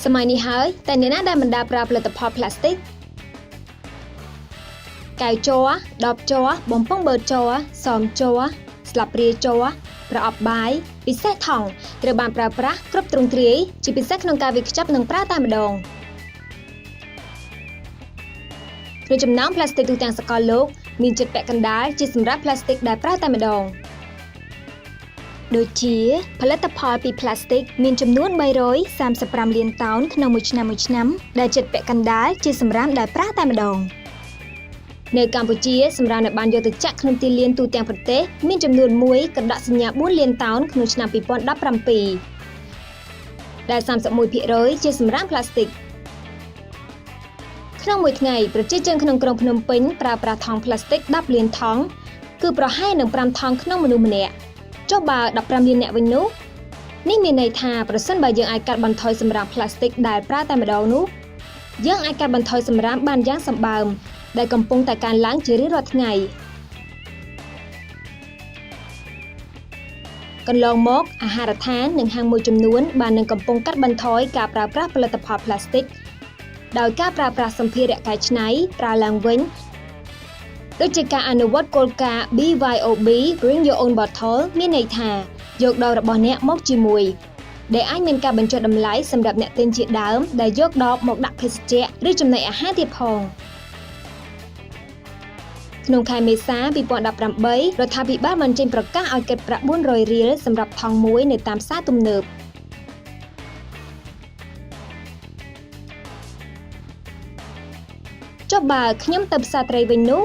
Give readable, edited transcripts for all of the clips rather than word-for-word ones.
สมัยนี้ហើយតែអ្នកណាដែលមិនដាប្រើផលិតផលផ្លាស្ទិកកែវជ័រដបជ័របំពង់បឺតជ័រសមជ័រស្លាបព្រាជ័រប្រអប់បាយពិសេសថង់ត្រូវបានប្រើប្រាស់គ្រប់ទ្រង់ទ្រាយជាពិសេសក្នុងការវេចខ្ចប់និងប្រើតែម្ដងក្នុងចំណោមផ្លាស្ទិកទូទាំងសកលលោកមានចិត្តពាក់កណ្ដាលជាសម្រាប់ផ្លាស្ទិកដែលប្រើតែម្ដងដូចជាផលិតផលពីផ្លាស្ទិកមានចំនួន335លានតោនក្នុងមួយឆ្នាំដែលចិត្តពាក់កណ្ដាលជាសម្រាមដែលប្រើតែម្ដងនៅកម្ពុជាសម្រាមដែលបានយកទៅចាក់ក្នុងទីលានទូទាំងប្រទេសមានចំនួន1ក៏ដាក់សញ្ញា4លានតោនក្នុងឆ្នាំ2017ដែល 31% ជាសម្រាមផ្លាស្ទិកក្នុងមួយថ្ងៃប្រជាជនក្នុងក្រុងភ្នំពេញប្រើប្រាស់ថង់ផ្លាស្ទិក10លានថង់គឺប្រហែលនឹង5ថង់ក្នុងមនុស្សម្នាក់ចុះបើ15លានអ្នកវិញនោះនេះមានន័យថាប្រសិនបើយើងអាចកាត់បន្ថយសម្រាមផ្លាស្ទិកដែលប្រើតែម្ដងនោះយើងអាចកាត់បន្ថយសម្រាមបានយ៉ាងសម្បើមដែលកំពុងតែកើនឡើងជារៀងរាល់ថ្ងៃកន្លងមកអាហារដ្ឋាននិងហាងមួយចំនួនបាននឹងកំពុងកាត់បន្ថយការប្រើប្រាស់ផលិតផលផ្លាស្ទិកដោយការប្រើប្រាស់សម្ភារៈកែច្នៃប្រើឡើងវិញដូចជាការអនុវត្តគោលការណ៍ BYOB Bring Your Own Bottle មានន័យថាយកដបរបស់អ្នកមកជាមួយដែលអាចមានការបញ្ចុះតម្លៃសម្រាប់អ្នកទិញជាដើមដែលយកដបមកដាក់ភេសជ្ជៈឬចំណីអាហារទៀតផងក្នុងខែមេសា2018រដ្ឋាភិបាលបានចេញប្រកាសឲ្យគិតប្រាក់400រៀលសម្រាប់ថង់មួយនៅតាមផ្សារទំនើបចុះបើខ្ញុំទៅផ្សារត្រីវិញនោះ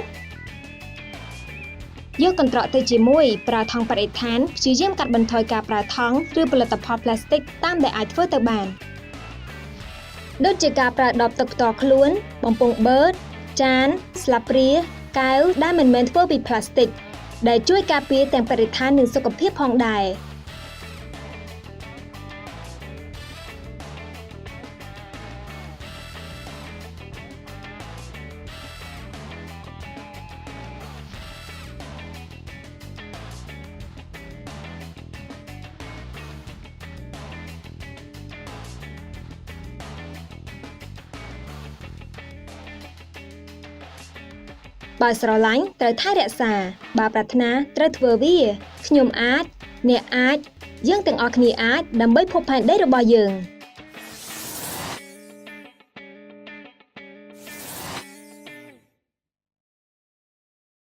យកកន្ត្រកទៅជាមួយប្រើថង់បរិស្ថានព្យាយាមកាត់បន្ថយការប្រើថង់ឬផលិតផលផ្លាស្ទិកតាមដែលអាចធ្វើទៅបានដូចជាការប្រើដបទឹកផ្ទាល់ខ្លួនបំពង់បឺតចានស្លាបព្រាកែវដែលមិនមែនធ្វើពីផ្លាស្ទិកដែលជួយការពារទាំងបរិស្ថាននិងសុខភាពផងដែរបើស្រឡាញ់ត្រូវថែរក្សាបើប្រាថ្នាត្រូវធ្វើវាខ្ញុំអាចអ្នកអាចយើងទាំងអស់គ្នាអាចដើម្បីភពផែនដីរបស់យើង